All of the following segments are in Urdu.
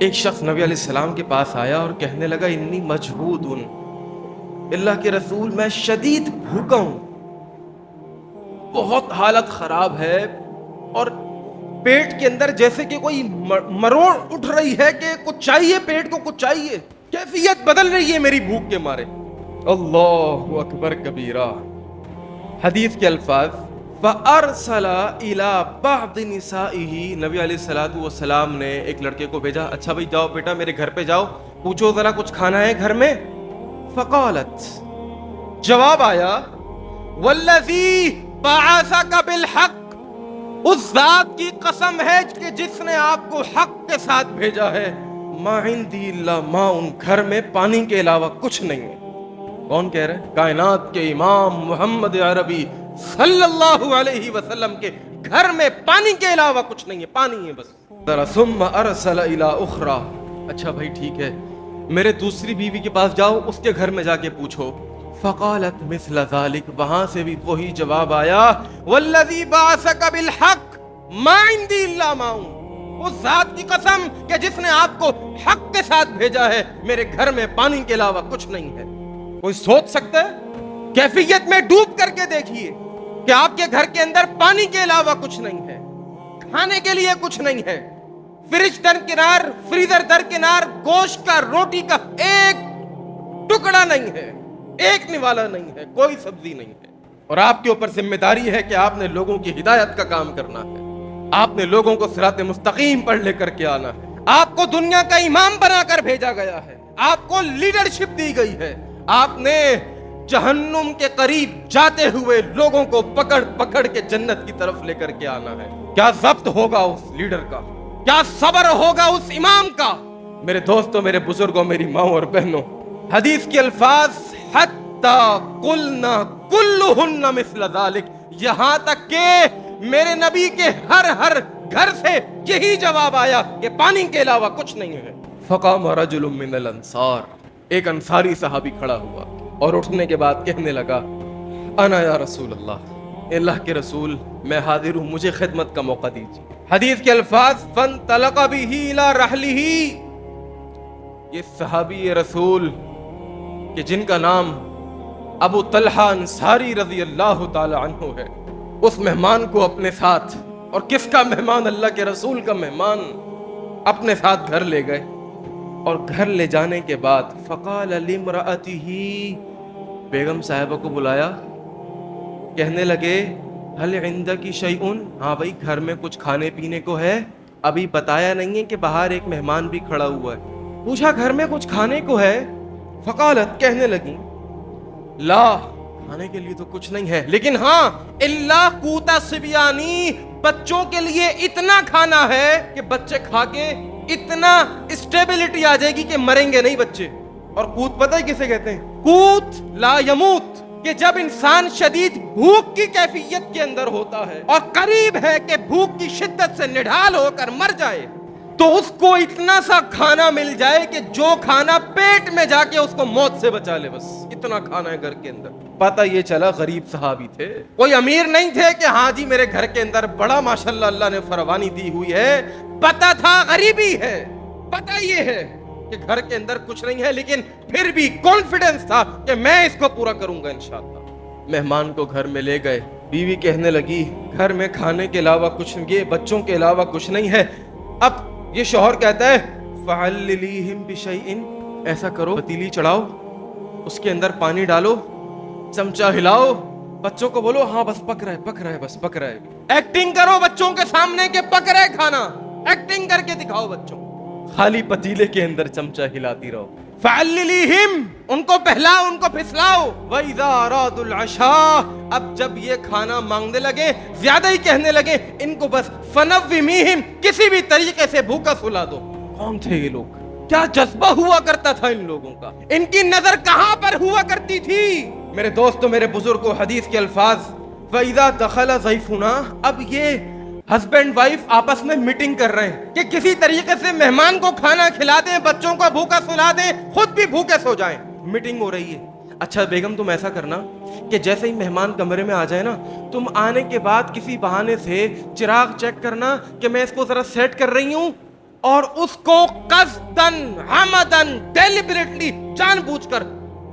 ایک شخص نبی علیہ السلام کے پاس آیا اور کہنے لگا انی مجہود، اللہ کے رسول میں شدید بھوکا ہوں، بہت حالت خراب ہے، اور پیٹ کے اندر جیسے کہ کوئی مروڑ اٹھ رہی ہے کہ کچھ چاہیے، پیٹ کو کچھ چاہیے، کیفیت بدل رہی ہے میری بھوک کے مارے۔ اللہ اکبر کبیرہ۔ حدیث کے الفاظ فَأَرْسَلَ إِلَىٰ بَعْضِ نِسَائِهِ، نبی علیہ الصلوۃ والسلام نے ایک لڑکے کو بھیجا، اچھا بھائی جاؤ بیٹا میرے گھر پہ جاؤ، پوچھو ذرا کچھ کھانا ہے گھر میں۔ فقالت، جواب آیا والذی بعثک بالحق، اس ذات کی قسم ہے کہ جس نے آپ کو حق کے ساتھ بھیجا ہے، ما عندی الا ماء، گھر میں پانی کے علاوہ کچھ نہیں ہے۔ کون کہہ رہے ہیں؟ کائنات کے امام محمد عربی صلی اللہ علیہ وسلم کے گھر میں پانی کے علاوہ کچھ نہیں ہے، پانی ہے بس۔ ثم ارسل الى اخرى، اچھا بھائی ٹھیک ہے، میرے دوسری بیوی کے پاس جاؤ، اس کے گھر میں جا کے پوچھو۔ فقالت مثل ذلك، وہاں سے بھی وہی جواب آیا والذی بعثک بالحق ما عندی الا ماء، اس ذات کی قسم کہ جس نے آپ کو حق کے ساتھ بھیجا ہے، میرے گھر میں پانی کے علاوہ کچھ نہیں ہے۔ کوئی سوچ سکتا ہے؟ کیفیت میں ڈوب کر کے دیکھیے کہ آپ کے گھر کے اندر پانی کے علاوہ کچھ نہیں ہے، کھانے کے لیے کچھ نہیں ہے، فریج درکنار، فریزر درکنار، گوشت کا، روٹی کا ایک ٹکڑا نہیں ہے، ایک نوالا نہیں ہے، کوئی سبزی نہیں ہے، اور آپ کے اوپر ذمہ داری ہے کہ آپ نے لوگوں کی ہدایت کا کام کرنا ہے، آپ نے لوگوں کو صراط مستقیم پر لے کر کے آنا ہے، آپ کو دنیا کا امام بنا کر بھیجا گیا ہے، آپ کو لیڈرشپ دی گئی ہے، آپ نے جہنم کے قریب جاتے ہوئے لوگوں کو پکڑ پکڑ کے جنت کی طرف لے کر کے آنا ہے۔ کیا ضبط ہوگا اس لیڈر کا، کیا صبر ہوگا اس امام کا؟ میرے دوستوں، میرے بزرگوں، میری ماں اور بہنوں، حدیث کے الفاظ حتی قلنا کلہن مثل ذالک، یہاں تک کہ میرے نبی کے ہر گھر سے یہی جواب آیا کہ پانی کے علاوہ کچھ نہیں ہے۔ فقام رجل من الانصار، ایک انصاری صحابی کھڑا ہوا اور اٹھنے کے بعد کہنے لگا انا یا رسول اللہ، اللہ کے رسول میں حاضر ہوں، مجھے خدمت کا موقع دیجیے۔ حدیث کے الفاظ فانطلق به الى رحله، یہ صحابی رسول کہ جن کا نام ابو طلحہ انصاری رضی اللہ تعالی عنہ ہے، اس مہمان کو اپنے ساتھ، اور کس کا مہمان؟ اللہ کے رسول کا مہمان، اپنے ساتھ گھر لے گئے، اور گھر لے جانے کے بعد فقال لامرأته، بیگم صاحبہ کو بلایا، کہنے لگے هل عندك شيء، ہاں بھائی گھر میں کچھ کھانے پینے کو ہے؟ ابھی بتایا نہیں ہے کہ باہر ایک مہمان بھی کھڑا ہوا ہے، پوچھا گھر میں کچھ کھانے کو ہے؟ فقالت، کہنے لگی لا، کھانے کے لیے تو کچھ نہیں ہے، لیکن ہاں الا قوت صبیانی، بچوں کے لیے اتنا کھانا ہے کہ بچے کھا کے اتنا اسٹیبلٹی آ جائے گی کہ مریں گے نہیں بچے۔ اور قوت پتہ ہے کسے کہتے ہیں؟ قوت لا یموت، کہ جب انسان شدید بھوک کی کیفیت کے اندر ہوتا ہے اور قریب ہے کہ بھوک کی شدت سے نڈھال ہو کر مر جائے، تو اس کو اتنا سا کھانا مل جائے کہ جو کھانا پیٹ میں جا کے اس کو موت سے بچا لے، بس اتنا کھانا ہے گھر کے اندر۔ پتہ یہ چلا غریب صحابی تھے، کوئی امیر نہیں تھے کہ ہاں جی میرے گھر کے اندر بڑا ماشاءاللہ اللہ نے فراوانی دی ہوئی ہے، پتہ تھا غریبی ہے، پتہ یہ ہے کہ گھر کے اندر کچھ نہیں ہے، لیکن پھر بھی کانفیڈنس تھا کہ میں اس کو پورا کروں گا انشاءاللہ۔ مہمان کو گھر میں لے گئے، بیوی کہنے لگی گھر میں کھانے کے علاوہ کچھ، یہ بچوں کے علاوہ کچھ نہیں ہے۔ اب یہ شوہر کہتا ہے فعللیہم بشیء، ایسا کرو پتیلی چڑھاؤ، اس کے اندر پانی ڈالو، چمچہ ہلاؤ، بچوں کو بولو ہاں بس پک رہا ہے، پک رہا ہے، بس پک رہا ہے۔ ایکٹنگ کرو بچوں کے سامنے کہ پک رہا ہے کھانا، ایکٹنگ کر کے دکھاؤ بچوں، خالی پتیلے کے اندر چمچہ ہلاتی رہو۔ فعللیہم، ان کو بہلاؤ، ان کو پھسلاؤ۔ وَإِذَا أَرَادُوا الْعَشَاءَ، اب جب یہ کھانا مانگنے لگے، زیادہ ہی کہنے لگے، ان کو بس فَنَوِّمِہِم، کسی بھی طریقے سے بھوکا سلا دو۔ کون تھے یہ لوگ؟ کیا جذبہ ہوا کرتا تھا ان لوگوں کا؟ ان کی نظر کہاں پر ہوا کرتی تھی؟ میرے دوستوں، میرے بزرگوں، حدیث کے الفاظ وَإِذَا دَخَلَ ضَيْفُنَا، اب یہ ہسبینڈ وائف آپس میں میٹنگ کر رہے ہیں کہ کسی طریقے سے مہمان کو کھانا کھلا دیں، بچوں کو بھوکا سلا دیں، خود بھی بھوکے سو جائیں۔ میٹنگ ہو رہی ہے، اچھا بیگم تم ایسا کرنا کہ جیسے ہی مہمان کمرے میں آ جائے نا، تم آنے کے بعد کسی بہانے سے چراغ چیک کرنا کہ میں اس کو ذرا سیٹ کر رہی ہوں، اور اس کو قصدن عمدن ڈیلیبریٹلی جان بوجھ کر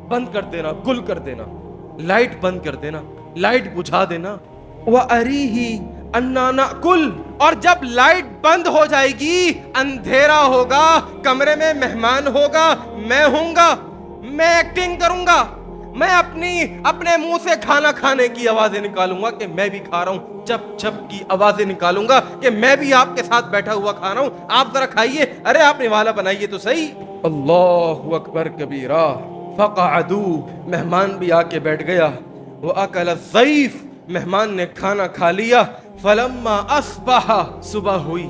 بند کر دینا، گل کر دینا، لائٹ بند کر دینا، لائٹ بجھا دینا. وَأَرِيهِ أَنَّا نَأْكُلْ، اور جب لائٹ بند ہو جائے گی، اندھیرا ہوگا، کمرے میں مہمان ہوگا، میں ہوں گا، میں ایکٹنگ کروں گا، میں اپنے منہ سے کھانا کھانے کی آوازیں نکالوں گا کہ میں بھی کھا رہا ہوں، چپ چپ کی آوازیں نکالوں گا کہ میں بھی آپ کے ساتھ بیٹھا ہوا کھا رہا ہوں، آپ ذرا کھائیے، ارے آپ نے والا بنائیے تو صحیح. اللہ اکبر کبیرہ. فقعدوا، مہمان بھی آ کے بیٹھ گیا. وَأَكَلَ الضَّيْفُ، مہمان نے کھانا کھا لیا. فَلَمَّا أَصْبَحَ، صبح ہوئی.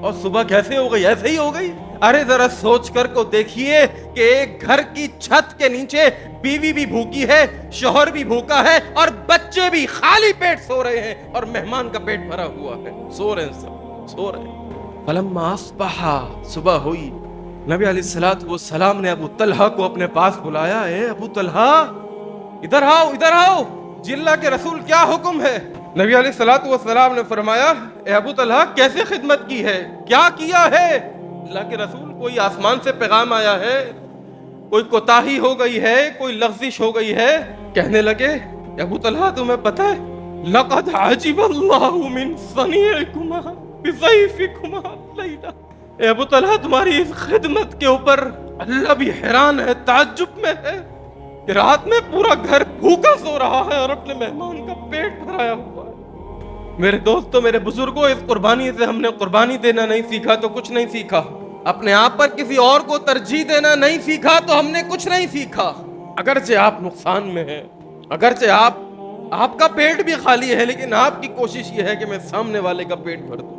اور صبح کیسے ہو گئی؟ ایسے ہی ہو گئی. ارے ذرا سوچ کر کو دیکھیے کہ ایک گھر کی چھت کے نیچے بیوی بھی بھوکی ہے، شوہر بھی بھوکا ہے، اور بچے بھی خالی پیٹ سو رہے ہیں، اور مہمان کا پیٹ بھرا ہوا ہے، سو رہے ہیں، سب سو رہے ہیں. فلما اصبح، صبح ہوئی. نبی علیہ الصلوۃ والسلام نے ابو طلحہ کو اپنے پاس بلایا. اے ابو طلحہ، ادھر آؤ، ادھر آؤ، جی اللہ کے رسول کیا حکم ہے؟ نبی علیہ الصلوۃ والسلام نے فرمایا، اے ابو طلحہ کیسے خدمت کی ہے، کیا کیا ہے؟ اللہ کے رسول کوئی آسمان سے پیغام آیا ہے، کوئی کوتاہی ہو گئی ہے، کوئی لغزش ہو گئی ہے؟ کہنے لگے، ابو طلحہ تمہیں پتہ ہے لقد عجب اللہ من صنیعکما بضیفکما لیلا. اے ابو طلحہ تمہاری اس خدمت کے اوپر اللہ بھی حیران ہے، تعجب میں ہے کہ رات میں پورا گھر بھوکا سو رہا ہے اور اپنے مہمان کا پیٹ بھرایا ہوا ہے. میرے دوستو، میرے بزرگوں، اس قربانی سے ہم نے قربانی دینا نہیں سیکھا تو کچھ نہیں سیکھا. اپنے آپ پر کسی اور کو ترجیح دینا نہیں سیکھا تو ہم نے کچھ نہیں سیکھا. اگرچہ آپ نقصان میں ہیں، اگرچہ آپ کا پیٹ بھی خالی ہے، لیکن آپ کی کوشش یہ ہے کہ میں سامنے والے کا پیٹ بھر دوں.